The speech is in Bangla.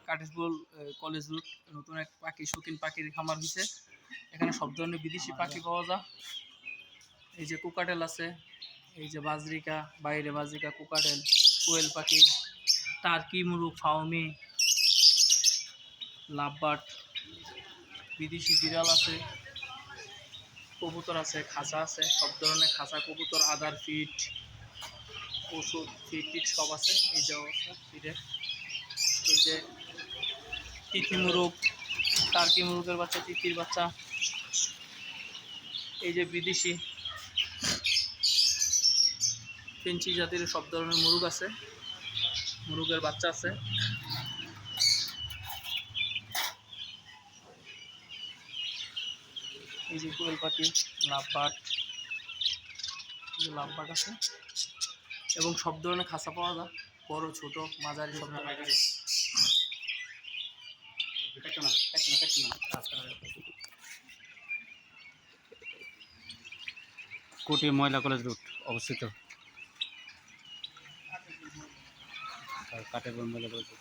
কাটিসবুল কলেজ রুট নতুন এক পাখি শৌখিন পাখির খামার হয়েছে। এখানে সব ধরনের বিদেশি পাখি পাওয়া যায়। এই যে কোকাটেল আছে, এই যে বাজরিকা, বাইরে বাজরিকা, কোকাটেল, কোয়েল পাখি, টার্কি মুরগ, ফাউমি, লাভবার্ড, বিদেশি বিড়াল আছে, কবুতর আছে, খাঁচা আছে, সব ধরনের খাঁচা কবুতর, আদার ফিট, ওষুধ ফিট টিট সব আছে। এই যে অবস্থা ফিটের। এই যে তিথি মুরগ, টার্কি মুরগের বাচ্চা, তিতির বাচ্চা। এই যে বিদেশি ফেঞ্চি জাতির সব ধরনের মুরগ আছে, মুরগের বাচ্চা আছে। এই যে কোয়েল পাখি, লাভবার্ড, লাভবার্ড আছে এবং সব ধরনের খাঁচা পাওয়া যায়, বড় ছোট মাঝারি সব ধরনের। কোটি মহিলা কলেজ রুট অবস্থিত। কাটের মহিলা কলেজ রুট।